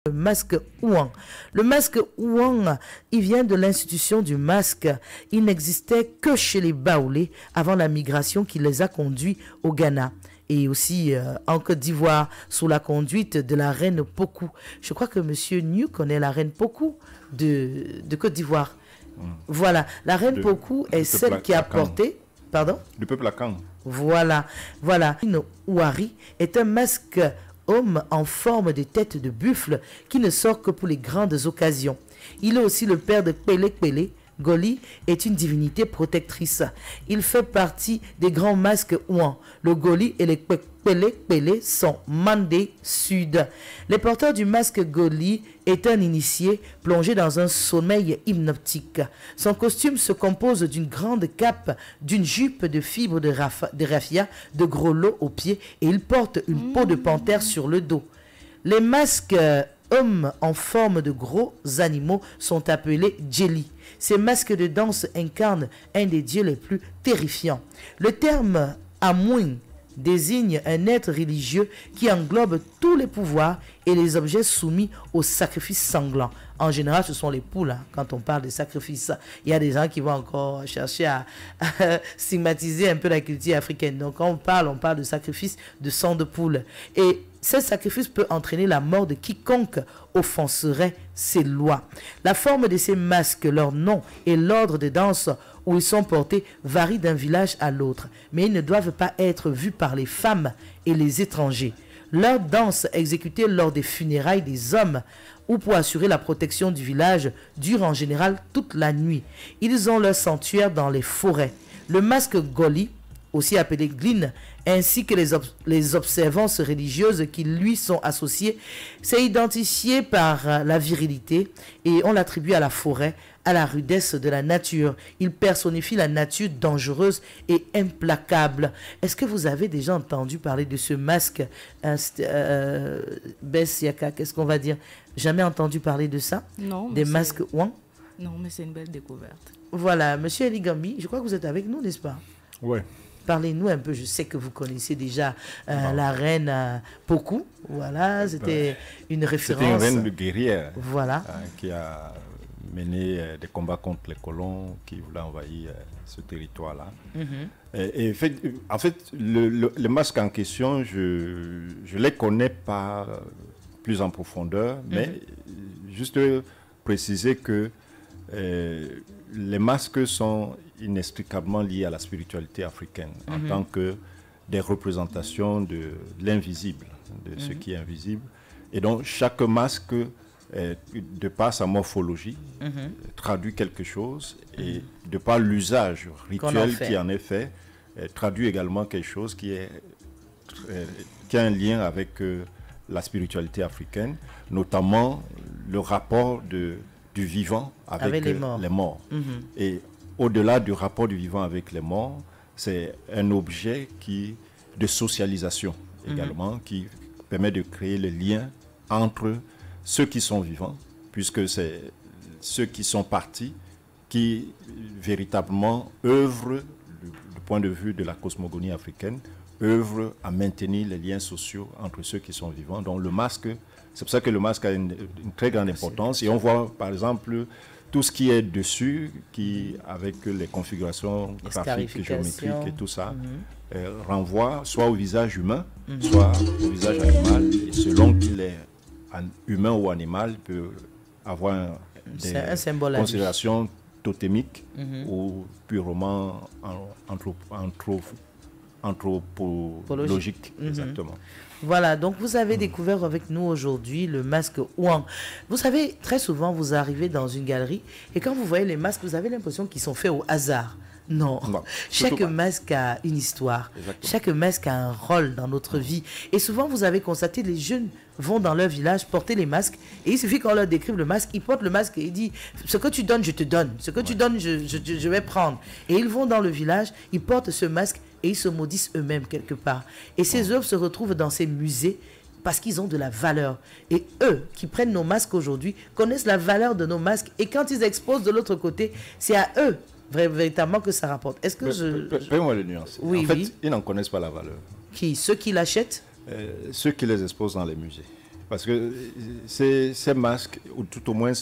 Le masque Ouang. Le masque Ouang, il vient de l'institution du masque. Il n'existait que chez les Baoulés avant la migration qui les a conduits au Ghana. Et aussi en Côte d'Ivoire, sous la conduite de la reine Pokou. Je crois que M. New connaît la reine Pokou de Côte d'Ivoire. Voilà, la reine Pokou est celle qui a porté... Pardon? Du peuple Akan. Voilà, voilà. Une Ouari est un masque homme en forme de tête de buffle qui ne sort que pour les grandes occasions. Il est aussi le père de Pélé Pélé. Goli est une divinité protectrice. Il fait partie des grands masques Ouan. Le Goli et les Pélé Pélé sont Mandé Sud. Les porteurs du masque Goli est un initié plongé dans un sommeil hypnotique. Son costume se compose d'une grande cape, d'une jupe de fibres de raffia, de gros lots aux pieds et il porte une peau de panthère sur le dos. Les masques hommes en forme de gros animaux sont appelés Djeli. Ces masques de danse incarnent un des dieux les plus terrifiants. Le terme Amouin désigne un être religieux qui englobe tous les pouvoirs et les objets soumis au sacrifice sanglant. En général, ce sont les poules. Quand on parle de sacrifice, il y a des gens qui vont encore chercher à stigmatiser un peu la culture africaine. Donc, quand on parle de sacrifice de sang de poule. Et ce sacrifice peut entraîner la mort de quiconque offenserait ces lois. La forme de ces masques, leur nom et l'ordre de danse où ils sont portés varient d'un village à l'autre, mais ils ne doivent pas être vus par les femmes et les étrangers. Leur danse exécutée lors des funérailles des hommes ou pour assurer la protection du village dure en général toute la nuit. Ils ont leur sanctuaire dans les forêts. Le masque Goli, aussi appelé Glin, ainsi que les observances religieuses qui lui sont associées, c'est identifié par la virilité et on l'attribue à la forêt, à la rudesse de la nature. Il personnifie la nature dangereuse et implacable. Est-ce que vous avez déjà entendu parler de ce masque Bessiaka, qu'est-ce qu'on va dire? Jamais entendu parler de ça? Non. Des masques Ouang? Non, mais c'est une belle découverte. Voilà, Monsieur Eligambi, je crois que vous êtes avec nous, n'est-ce pas? Oui. Parlez-nous un peu, je sais que vous connaissez déjà la reine Pokou. Voilà, c'était une référence. C'était une reine guerrière, voilà. Qui a mené des combats contre les colons qui voulaient envahir ce territoire-là. Et en fait, le masque en question, je ne les connais pas plus en profondeur, mais juste préciser que les masques sont inextricablement liés à la spiritualité africaine en tant que des représentations de l'invisible, de ce qui est invisible. Et donc, chaque masque, de par sa morphologie, traduit quelque chose et de par l'usage rituel qui en est fait, traduit également quelque chose qui a un lien avec la spiritualité africaine, notamment le rapport du vivant avec les morts. Et au-delà du rapport du vivant avec les morts, c'est un objet de socialisation également, qui permet de créer le lien entre ceux qui sont vivants, puisque c'est ceux qui sont partis qui véritablement œuvrent, du point de vue de la cosmogonie africaine, œuvrent à maintenir les liens sociaux entre ceux qui sont vivants. Donc le masque, c'est pour ça que le masque a une très grande importance. Et on voit par exemple tout ce qui est dessus, avec les configurations graphiques, géométriques et tout ça, renvoie soit au visage humain, soit au visage animal. Et selon qu'il est humain ou animal, peut avoir des considérations totémiques ou purement anthropologiques. Exactement. Voilà, donc vous avez découvert avec nous aujourd'hui le masque Ouang. Vous savez, très souvent, vous arrivez dans une galerie et quand vous voyez les masques, vous avez l'impression qu'ils sont faits au hasard. Non. Chaque masque a une histoire. Exactement. Chaque masque a un rôle dans notre vie. Et souvent, vous avez constaté, les jeunes vont dans leur village porter les masques et il suffit qu'on leur décrive le masque, ils portent le masque et ils disent « ce que tu donnes, je te donne. Ce que tu donnes, je vais prendre. » Et ils vont dans le village, ils portent ce masque et ils se maudissent eux-mêmes quelque part. Et ces œuvres se retrouvent dans ces musées parce qu'ils ont de la valeur. Et eux, qui prennent nos masques aujourd'hui, connaissent la valeur de nos masques. Et quand ils exposent de l'autre côté, c'est à eux véritablement que ça rapporte. Est-ce que Fais-moi le nuance. Oui, en fait, ils n'en connaissent pas la valeur. Qui? Ceux qui l'achètent? Ceux qui les exposent dans les musées. Parce que ces masques, ou tout au moins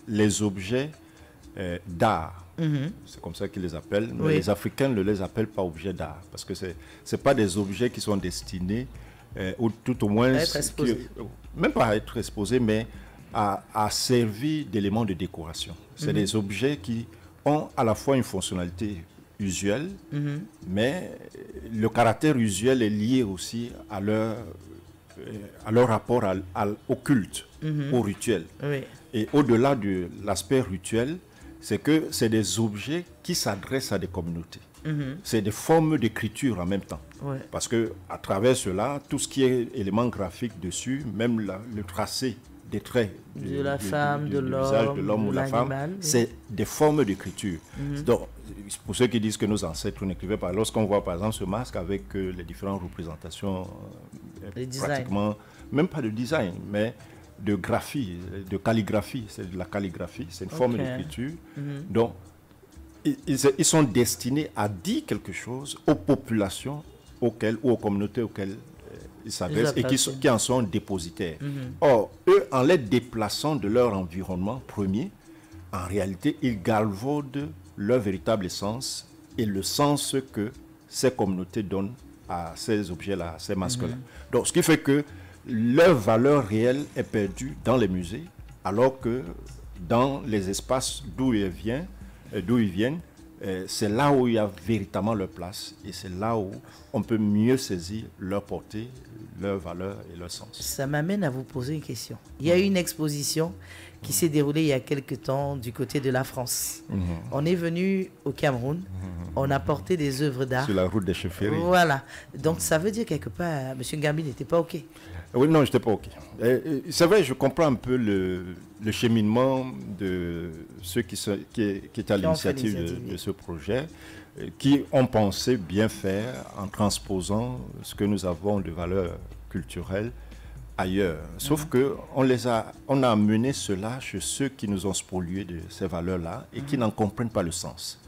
les objets d'art, c'est comme ça qu'ils les appellent, mais les Africains ne les appellent pas objets d'art, parce que ce n'est pas des objets qui sont destinés, ou tout au moins, même pas à être exposés, mais à servir d'éléments de décoration. C'est des objets qui ont à la fois une fonctionnalité usuelle, mais le caractère usuel est lié aussi à leur rapport au culte, au rituel. Et au-delà de l'aspect rituel, c'est que c'est des objets qui s'adressent à des communautés. C'est des formes d'écriture en même temps. Parce que à travers cela, tout ce qui est élément graphique dessus, même le tracé des traits de la femme, de l'homme ou de la femme, c'est des formes d'écriture. Donc, pour ceux qui disent que nos ancêtres n'écrivaient pas, lorsqu'on voit par exemple ce masque avec les différentes représentations, pratiquement, même pas de design, mais de graphie, de calligraphie, c'est de la calligraphie, c'est une forme d'écriture. Donc, ils sont destinés à dire quelque chose aux populations auxquelles, ou aux communautés auxquelles ils s'adressent et qui en sont dépositaires. Or, eux, en les déplaçant de leur environnement premier, en réalité, ils galvaudent leur véritable essence et le sens que ces communautés donnent à ces objets-là, à ces masques-là. Donc, ce qui fait que leur valeur réelle est perdue dans les musées, alors que dans les espaces d'où ils viennent, c'est là où il y a véritablement leur place et c'est là où on peut mieux saisir leur portée, leur valeur et leur sens. Ça m'amène à vous poser une question. Il y a eu une exposition qui s'est déroulée il y a quelque temps du côté de la France. On est venu au Cameroun, on a porté des œuvres d'art. Sur la route des chefferies. Voilà. Donc ça veut dire quelque part, M. Ngambi n'était pas OK. Oui, non, je n'étais pas OK. C'est vrai, je comprends un peu le cheminement de ceux qui étaient à l'initiative de ce projet, qui ont pensé bien faire en transposant ce que nous avons de valeurs culturelles ailleurs. Sauf qu'on a amené cela chez ceux qui nous ont spoliés de ces valeurs-là et qui n'en comprennent pas le sens.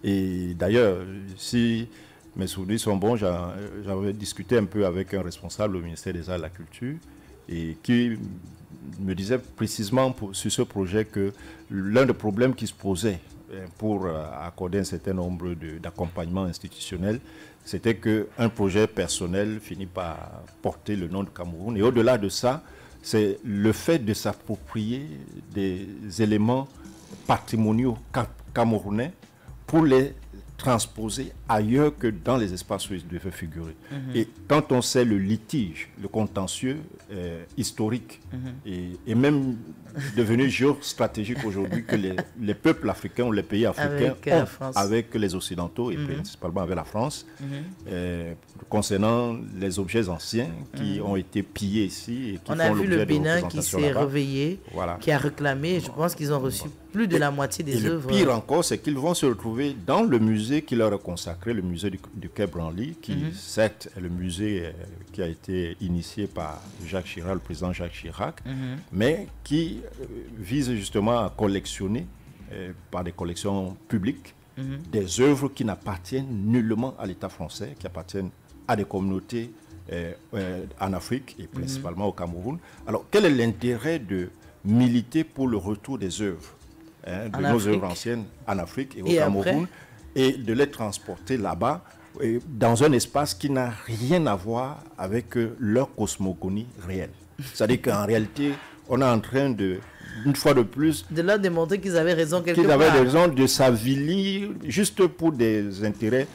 Et d'ailleurs, si mes souvenirs sont bons, j'avais discuté un peu avec un responsable au ministère des Arts et de la Culture et qui me disait précisément sur ce projet que l'un des problèmes qui se posait pour accorder un certain nombre d'accompagnements institutionnels, c'était qu'un projet personnel finit par porter le nom de Cameroun. Et au-delà de ça, c'est le fait de s'approprier des éléments patrimoniaux camerounais pour les transposer ailleurs que dans les espaces où ils devaient figurer. Et quand on sait le litige, le contentieux historique et même devenu géostratégique aujourd'hui que les peuples africains ou les pays africains ont avec les Occidentaux et principalement avec la France, concernant les objets anciens qui ont été pillés ici et qui on a vu le Bénin qui s'est réveillé, qui a réclamé, je pense qu'ils ont reçu plus de la moitié des œuvres. Le pire encore, c'est qu'ils vont se retrouver dans le musée qui leur est consacré, le musée du Quai Branly, qui certes est le musée qui a été initié par Jacques Chirac, le président Jacques Chirac, mais qui vise justement à collectionner par des collections publiques des œuvres qui n'appartiennent nullement à l'État français, qui appartiennent à des communautés en Afrique et principalement au Cameroun. Alors, quel est l'intérêt de militer pour le retour des œuvres de nos œuvres anciennes en Afrique et au Cameroun et de les transporter là-bas dans un espace qui n'a rien à voir avec leur cosmogonie réelle. C'est-à-dire qu'en réalité, on est en train de, une fois de plus, de leur démontrer qu'ils avaient raison quelque part. Qu'ils avaient raison de s'avilir juste pour des intérêts.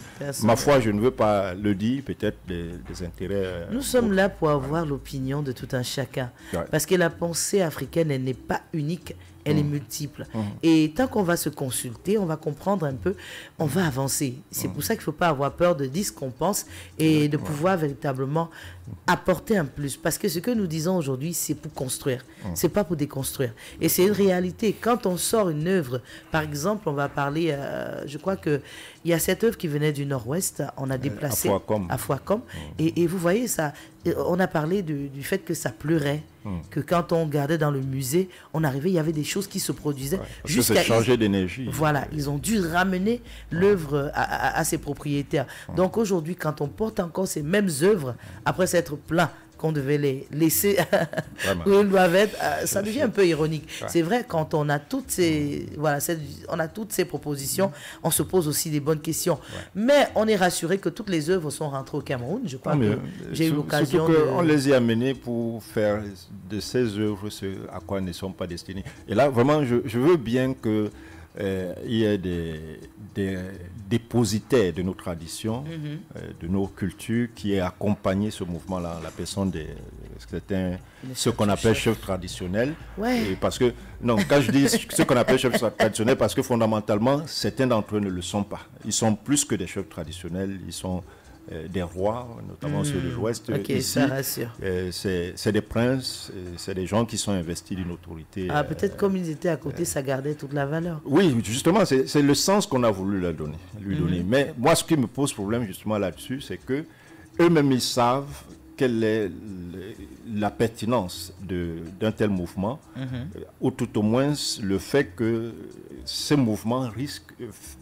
Ma foi, je ne veux pas le dire, peut-être des intérêts. Nous sommes là pour avoir l'opinion de tout un chacun. Parce que la pensée africaine, elle n'est pas unique. Elle est multiple. Et tant qu'on va se consulter, on va comprendre un peu, on va avancer. C'est pour ça qu'il ne faut pas avoir peur de dire ce qu'on pense et de pouvoir véritablement apporter un plus. Parce que ce que nous disons aujourd'hui, c'est pour construire. C'est pas pour déconstruire. Et c'est une réalité. Quand on sort une œuvre, par exemple, on va parler, je crois qu'il y a cette œuvre qui venait du Nord-Ouest, on a déplacé à Fouacom. Et vous voyez ça, on a parlé du fait que ça pleurait. Que quand on regardait dans le musée, on arrivait, il y avait des choses qui se produisaient. Jusqu'à changer d'énergie. Voilà, ils ont dû ramener l'œuvre à ses propriétaires. Donc aujourd'hui, quand on porte encore ces mêmes œuvres, après s'être plaint qu'on devait les laisser où ils doivent être. Ça devient un peu ironique. Ouais. C'est vrai, quand on a toutes ces, voilà, on a toutes ces propositions, on se pose aussi des bonnes questions. Ouais. Mais on est rassuré que toutes les œuvres sont rentrées au Cameroun. Je crois que j'ai eu l'occasion on les y a amenées pour faire de ces œuvres ce à quoi elles ne sont pas destinées. Et là, vraiment, je veux bien que il y ait des dépositaires de nos traditions, de nos cultures, qui aient accompagné ce mouvement-là, la personne de ce qu'on appelle chefs traditionnels. Ouais. Et parce que, non, quand je dis ce qu'on appelle chefs traditionnels, parce que fondamentalement, certains d'entre eux ne le sont pas. Ils sont plus que des chefs traditionnels, ils sont des rois, notamment ceux de l'Ouest. Ok, ici, ça rassure. C'est des princes, c'est des gens qui sont investis d'une autorité. Ah, peut-être comme ils étaient à côté, ça gardait toute la valeur. Oui, justement, c'est le sens qu'on a voulu lui donner. Mais moi, ce qui me pose problème justement là-dessus, c'est que eux-mêmes, ils savent quelle est la pertinence d'un tel mouvement, ou tout au moins le fait que ce mouvement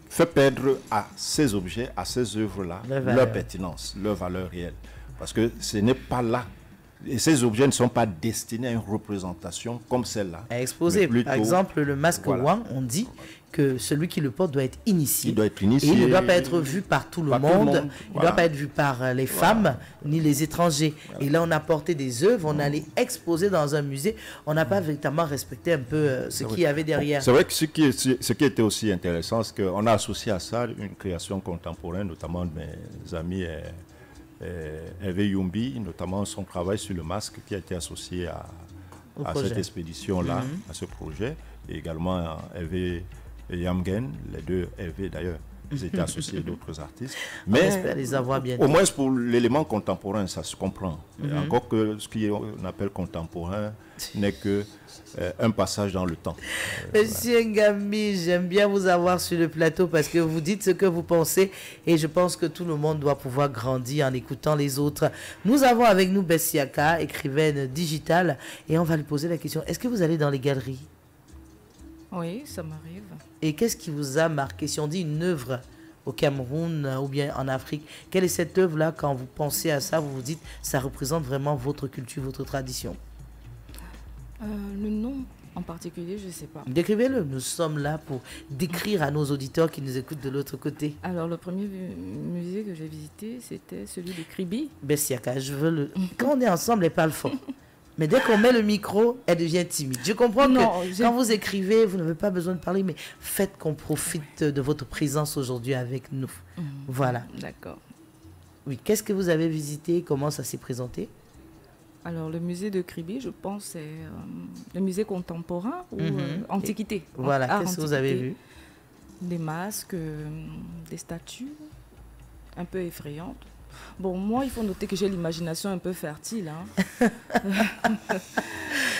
fait perdre à ces objets, à ces œuvres-là, leur pertinence, leur valeur réelle. Parce que ce n'est pas là. Et ces objets ne sont pas destinés à une représentation comme celle-là. À exposer. Plutôt, par exemple, le masque Wang, on dit que celui qui le porte doit être initié. Il doit être initié. Et il ne doit pas être vu par tout le monde. Il ne doit pas être vu par les femmes ni les étrangers. Et là, on a porté des œuvres, on allait exposer dans un musée. On n'a pas véritablement respecté un peu ce qu'il y avait derrière. C'est vrai que ce qui était aussi intéressant, c'est qu'on a associé à ça une création contemporaine, notamment de mes amis Hervé Yumbi, notamment son travail sur le masque qui a été associé à cette expédition-là, à ce projet. Et également Hervé et Yamgen, les deux Hervé d'ailleurs, ils étaient associés d'autres artistes. Mais on espère les avoir bientôt. Au moins pour l'élément contemporain, ça se comprend. Encore que ce qu'on appelle contemporain n'est que un passage dans le temps. Monsieur Ngambi, j'aime bien vous avoir sur le plateau parce que vous dites ce que vous pensez et je pense que tout le monde doit pouvoir grandir en écoutant les autres. Nous avons avec nous Bessiaka, écrivaine digitale, et on va lui poser la question, est-ce que vous allez dans les galeries? Oui, ça m'arrive. Et qu'est-ce qui vous a marqué? Si on dit une œuvre au Cameroun ou bien en Afrique, quelle est cette œuvre-là? Quand vous pensez à ça, vous vous dites, ça représente vraiment votre culture, votre tradition? Le nom en particulier, je ne sais pas. Décrivez-le. Nous sommes là pour décrire à nos auditeurs qui nous écoutent de l'autre côté. Alors, le premier musée que j'ai visité, c'était celui de Kribi. Bessiaka, je veux le... Quand on est ensemble, elle parle fort. Mais dès qu'on met le micro, elle devient timide. Je comprends que quand vous écrivez, vous n'avez pas besoin de parler, mais faites qu'on profite de votre présence aujourd'hui avec nous. Voilà. D'accord. Oui, qu'est-ce que vous avez visité? Comment ça s'est présenté? Alors, le musée de Kribi, je pense, c'est le musée contemporain ou antiquité. Voilà, qu'est-ce que vous avez vu? Des masques, des statues un peu effrayantes. Bon, moi, il faut noter que j'ai l'imagination un peu fertile. Hein.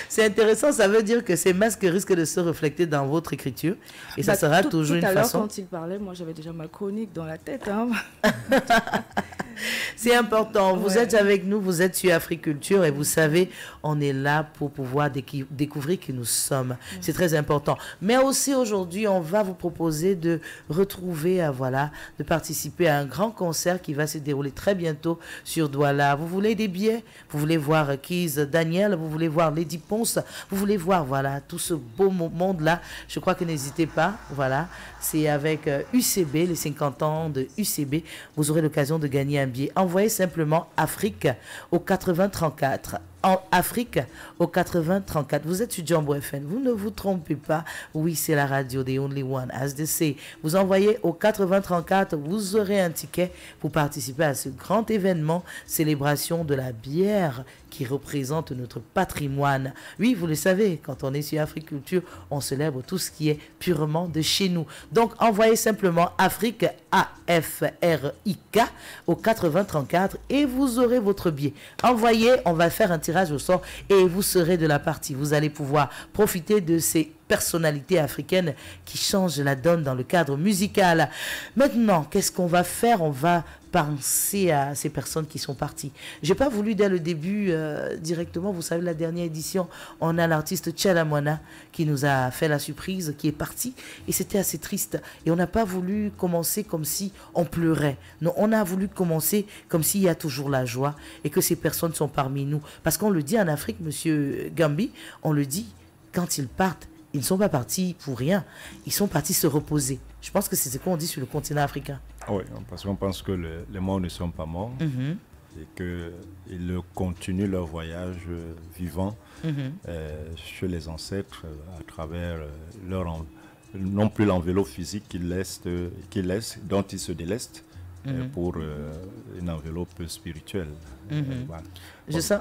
C'est intéressant, ça veut dire que ces masques risquent de se refléter dans votre écriture. Et ça sera toujours une façon... Tout à l'heure, quand il parlait, moi, j'avais déjà ma chronique dans la tête. Hein. C'est important. Vous êtes avec nous, vous êtes sur Africulture et vous savez, on est là pour pouvoir découvrir qui nous sommes. C'est très important. Mais aussi aujourd'hui, on va vous proposer de retrouver, voilà, de participer à un grand concert qui va se dérouler très bientôt sur Douala. Vous voulez des billets? Vous voulez voir Kiz Daniel? Vous voulez voir Lady Ponce? Vous voulez voir, voilà, tout ce beau monde-là? Je crois que n'hésitez pas, voilà. C'est avec UCB, les 50 ans de UCB. Vous aurez l'occasion de gagner un billet. Envoyez simplement Afrique au 8034. En Afrique au 8034. Vous êtes sur Jambo FM. Vous ne vous trompez pas. Oui, c'est la radio, the only one, as they say. Vous envoyez au 8034. Vous aurez un ticket pour participer à ce grand événement, célébration de la bière qui représente notre patrimoine. Oui, vous le savez, quand on est sur Africulture, on célèbre tout ce qui est purement de chez nous. Donc, envoyez simplement Afrique, A-F-R-I-K, au 8034 et vous aurez votre billet. Envoyez, on va faire un tirage au sort et vous serez de la partie. Vous allez pouvoir profiter de ces personnalités africaines qui changent la donne dans le cadre musical. Maintenant, qu'est-ce qu'on va faire? On va penser à ces personnes qui sont parties. J'ai pas voulu dès le début directement, vous savez, la dernière édition, on a l'artiste Tchela Moana qui nous a fait la surprise, qui est parti, et c'était assez triste. Et on n'a pas voulu commencer comme si on pleurait. Non, on a voulu commencer comme s'il y a toujours la joie et que ces personnes sont parmi nous. Parce qu'on le dit en Afrique, monsieur Gambi, on le dit, quand ils partent, ils ne sont pas partis pour rien. Ils sont partis se reposer. Je pense que c'est ce qu'on dit sur le continent africain. Oui, parce qu'on pense que les morts ne sont pas morts et qu'ils continuent leur voyage vivant chez les ancêtres à travers non plus l'enveloppe physique qu'ils laissent, dont ils se délestent pour une enveloppe spirituelle. Je